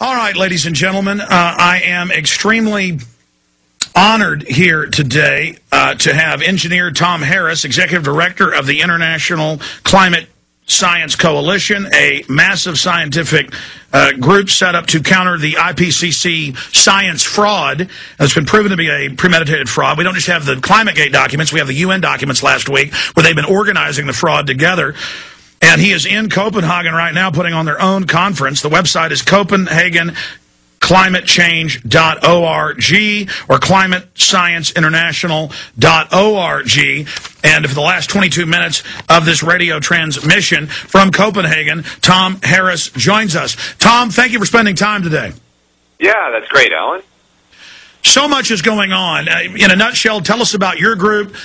All right, ladies and gentlemen, I am extremely honored here today to have engineer Tom Harris, Executive Director of the International Climate Science Coalition, a massive scientific group set up to counter the IPCC science fraud. It's been proven to be a premeditated fraud. We don't just have the ClimateGate documents. We have the UN documents last week where they've been organizing the fraud together. And he is in Copenhagen right now putting on their own conference. The website is CopenhagenClimateChange.org or ClimateScienceInternational.org. And for the last 22 minutes of this radio transmission from Copenhagen, Tom Harris joins us. Tom, thank you for spending time today. Yeah, that's great, Alan. So much is going on. In a nutshell, tell us about your group,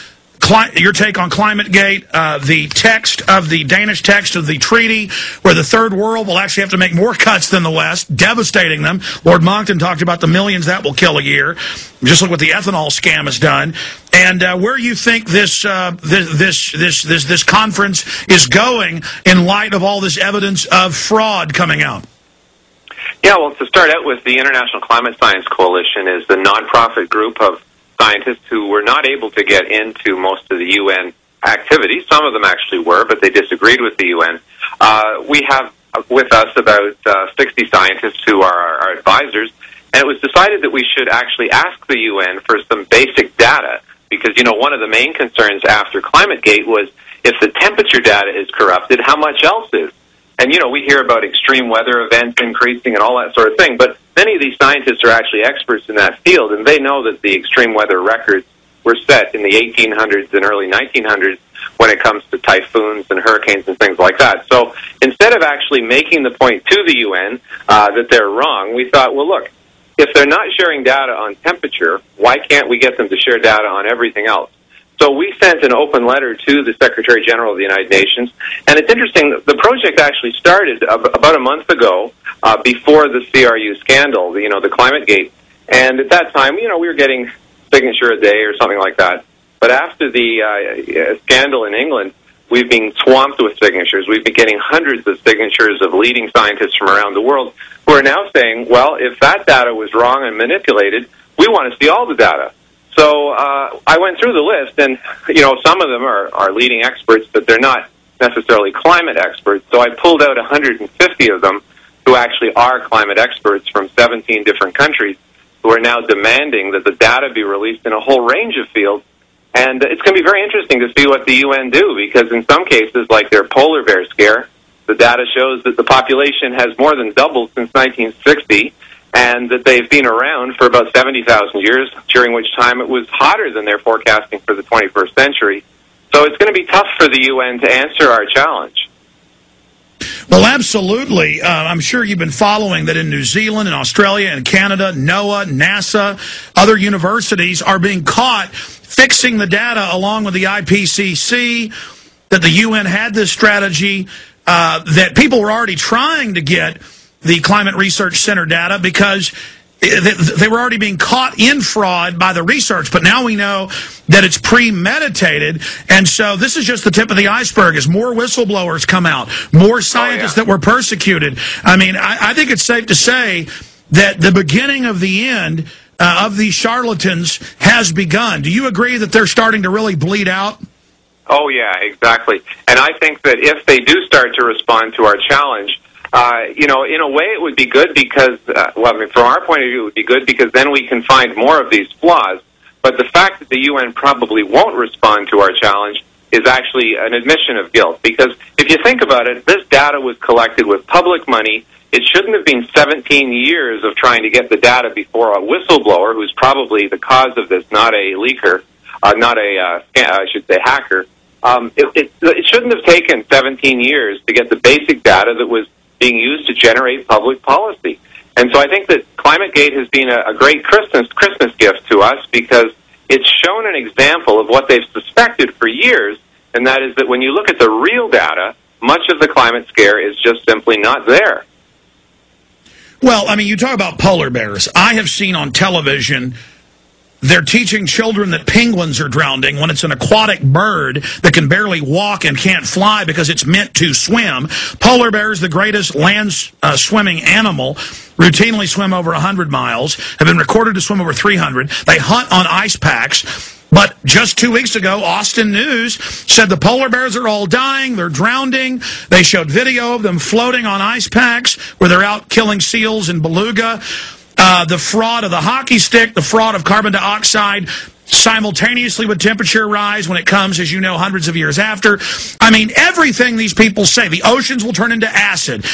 your take on ClimateGate, the text of the Danish text of the treaty, where the third world will actually have to make more cuts than the West, devastating them. Lord Monckton talked about the millions that will kill a year. Just look what the ethanol scam has done, and where you think this conference is going in light of all this evidence of fraud coming out. Yeah, well, to start out with, the International Climate Science Coalition is the nonprofit group of scientists who were not able to get into most of the UN activities. Some of them actually were, but they disagreed with the UN. We have with us about 60 scientists who are our advisors, and it was decided that we should actually ask the UN for some basic data, because, you know, one of the main concerns after ClimateGate was if the temperature data is corrupted, how much else is? And, you know, we hear about extreme weather events increasing and all that sort of thing, but many of these scientists are actually experts in that field, and they know that the extreme weather records were set in the 1800s and early 1900s when it comes to typhoons and hurricanes and things like that. So instead of actually making the point to the UN that they're wrong, we thought, well, look, if they're not sharing data on temperature, why can't we get them to share data on everything else? So we sent an open letter to the Secretary General of the United Nations, and it's interesting, the project actually started about a month ago before the CRU scandal, the ClimateGate, and at that time, we were getting signature a day or something like that. But after the scandal in England, we've been swamped with signatures. We've been getting hundreds of signatures of leading scientists from around the world who are now saying, well, if that data was wrong and manipulated, we want to see all the data. So I went through the list, and, some of them are leading experts, but they're not necessarily climate experts. So I pulled out 150 of them who actually are climate experts from 17 different countries who are now demanding that the data be released in a whole range of fields. And it's going to be very interesting to see what the UN do, because in some cases, like their polar bear scare, the data shows that the population has more than doubled since 1960, and that they've been around for about 70,000 years, during which time it was hotter than they're forecasting for the 21st century. So it's going to be tough for the UN to answer our challenge. Well, absolutely. I'm sure you've been following that in New Zealand and Australia and Canada, NOAA, NASA, other universities are being caught fixing the data along with the IPCC, that the UN had this strategy, that people were already trying to get the Climate Research Center data because they were already being caught in fraud by the research. But now we know that it's premeditated. And so this is just the tip of the iceberg as more whistleblowers come out, more scientists that were persecuted. I mean, I think it's safe to say that the beginning of the end of these charlatans has begun. Do you agree that they're starting to really bleed out? Oh, yeah, exactly. And I think that if they do start to respond to our challenge, in a way it would be good because, from our point of view, it would be good because then we can find more of these flaws. But the fact that the UN probably won't respond to our challenge is actually an admission of guilt. Because if you think about it, this data was collected with public money. It shouldn't have been 17 years of trying to get the data before a whistleblower, who's probably the cause of this, not a leaker, hacker. It shouldn't have taken 17 years to get the basic data that was being used to generate public policy. And so I think that ClimateGate has been a great Christmas gift to us because it's shown an example of what they've suspected for years, and that is that when you look at the real data, much of the climate scare is just simply not there. Well, I mean, you talk about polar bears. I have seen on television they're teaching children that penguins are drowning when it's an aquatic bird that can barely walk and can't fly because it's meant to swim. Polar bears, the greatest land swimming animal, routinely swim over 100 miles, have been recorded to swim over 300. They hunt on ice packs. But just 2 weeks ago, Austin News said the polar bears are all dying, they're drowning. They showed video of them floating on ice packs where they're out killing seals and beluga. The fraud of the hockey stick, the fraud of carbon dioxide, simultaneously with temperature rise when it comes, as you know, hundreds of years after. I mean, everything these people say. The oceans will turn into acid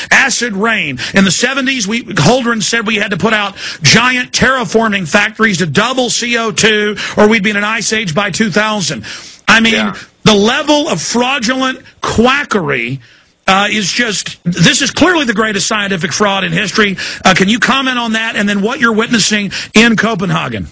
rain. In the 70s, Holdren said we had to put out giant terraforming factories to double CO2 or we'd be in an ice age by 2000. I mean, the level of fraudulent quackery is just, this is clearly the greatest scientific fraud in history. Can you comment on that and then what you're witnessing in Copenhagen?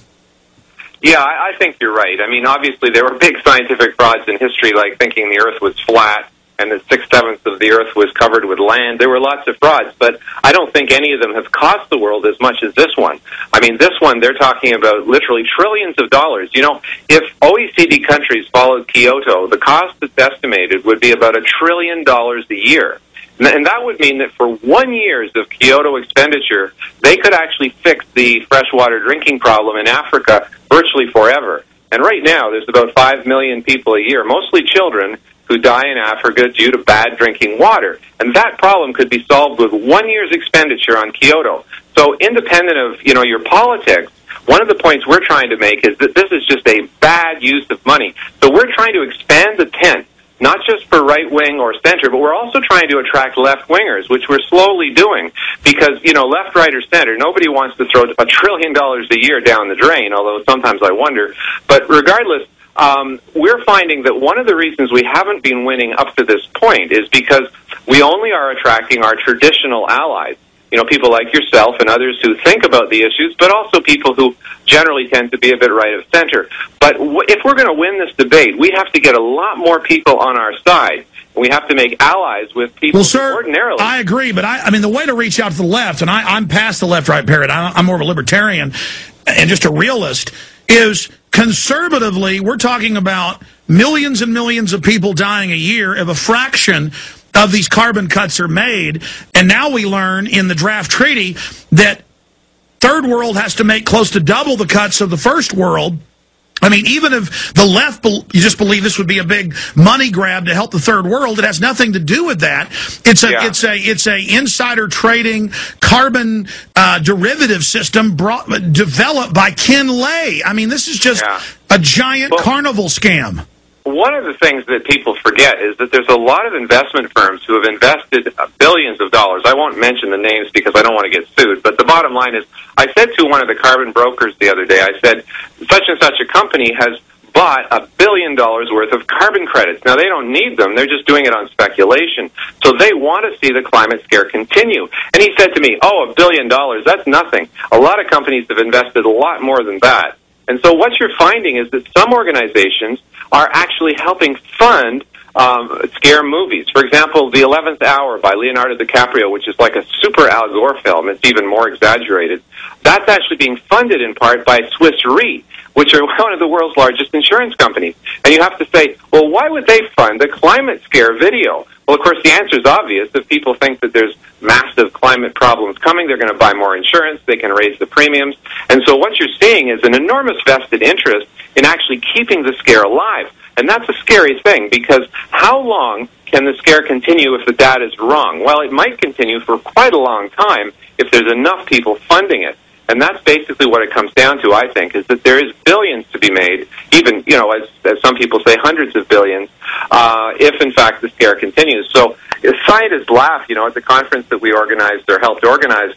Yeah, I think you're right. I mean, obviously there were big scientific frauds in history, like thinking the Earth was flat and that 6/7 of the Earth was covered with land. There were lots of frauds, but I don't think any of them have cost the world as much as this one. I mean, this one, they're talking about literally trillions of dollars. You know, if OECD countries followed Kyoto, the cost that's estimated would be about $1 trillion a year. And that would mean that for 1 year of Kyoto expenditure, they could actually fix the freshwater drinking problem in Africa virtually forever. And right now, there's about 5 million people a year, mostly children, who die in Africa due to bad drinking water. And that problem could be solved with 1 year's expenditure on Kyoto. So independent of, you know, your politics, one of the points we're trying to make is that this is just a bad use of money. So we're trying to expand the tent, not just for right-wing or center, but we're also trying to attract left-wingers, which we're slowly doing. Because, you know, left, right, or center, nobody wants to throw $1 trillion a year down the drain, although sometimes I wonder. But regardless, we're finding that one of the reasons we haven't been winning up to this point is because we only are attracting our traditional allies. You know, people like yourself and others who think about the issues, but also people who generally tend to be a bit right of center. But if we're going to win this debate, we have to get a lot more people on our side. We have to make allies with people well, sir, ordinarily. I agree, but I mean, the way to reach out to the left, and I'm past the left-right period, I'm more of a libertarian and just a realist, is conservatively, we're talking about millions and millions of people dying a year if a fraction of these carbon cuts are made. And now we learn in the draft treaty that third world has to make close to double the cuts of the first world. I mean, even if the left, you just believe this would be a big money grab to help the third world, it has nothing to do with that. It's a insider trading carbon derivative system developed by Ken Lay. I mean, this is just a giant carnival scam. One of the things that people forget is that there's a lot of investment firms who have invested billions of dollars. I won't mention the names because I don't want to get sued, but the bottom line is, I said to one of the carbon brokers the other day, I said, such and such a company has bought $1 billion worth of carbon credits. Now, they don't need them. They're just doing it on speculation. So they want to see the climate scare continue. And he said to me, $1 billion, that's nothing. A lot of companies have invested a lot more than that. And so what you're finding is that some organizations are actually helping fund scare movies. For example, The 11th Hour by Leonardo DiCaprio, which is like a super Al Gore film. It's even more exaggerated. That's actually being funded in part by Swiss Re, which are one of the world's largest insurance companies. And you have to say, well, why would they fund the climate scare video? Well, of course, the answer is obvious. If people think that there's massive climate problems coming, they're going to buy more insurance, they can raise the premiums. And so what you're seeing is an enormous vested interest in actually keeping the scare alive. And that's a scary thing, because how long can the scare continue if the data is wrong? Well, it might continue for quite a long time if there's enough people funding it. And that's basically what it comes down to, I think, is that there is billions to be made, even, you know, as some people say, hundreds of billions, if, in fact, the scare continues. So scientists laugh, you know, at the conference that we organized or helped organize.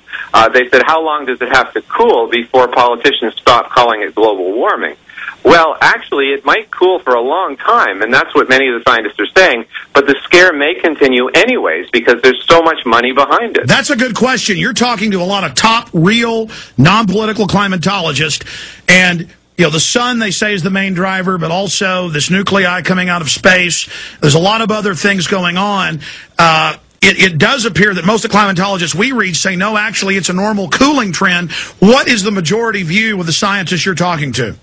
They said, how long does it have to cool before politicians stop calling it global warming? Well, actually, it might cool for a long time, and that's what many of the scientists are saying, but the scare may continue anyways because there's so much money behind it. That's a good question. You're talking to a lot of top, real, non-political climatologists, and you know, the sun, they say, is the main driver, but also this nuclei coming out of space. There's a lot of other things going on. It does appear that most of the climatologists we read say, no, actually, it's a normal cooling trend. What is the majority view with the scientists you're talking to?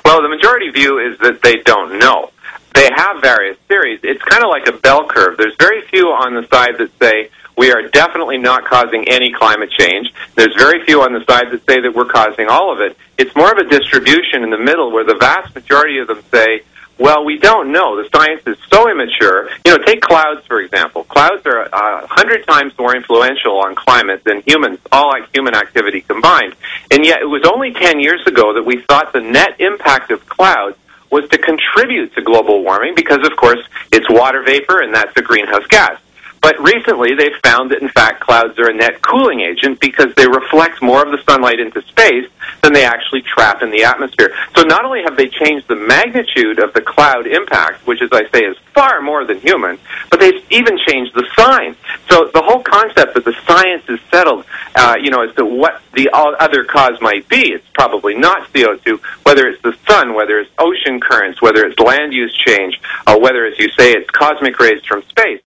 Well, the majority view is that they don't know. They have various theories. It's kind of like a bell curve. There's very few on the side that say we are definitely not causing any climate change. There's very few on the side that say that we're causing all of it. It's more of a distribution in the middle where the vast majority of them say, well, we don't know. The science is so immature. You know, take clouds, for example. Clouds are 100 times more influential on climate than humans, all human activity combined. And yet it was only 10 years ago that we thought the net impact of clouds was to contribute to global warming because, of course, it's water vapor and that's a greenhouse gas. But recently they've found that, in fact, clouds are a net cooling agent because they reflect more of the sunlight into space than they actually trap in the atmosphere. So not only have they changed the magnitude of the cloud impact, which, as I say, is far more than human, but they've even changed the sign. So the whole concept that the science is settled, as to what the other cause might be, it's probably not CO2, whether it's the sun, whether it's ocean currents, whether it's land use change, whether, as you say, it's cosmic rays from space.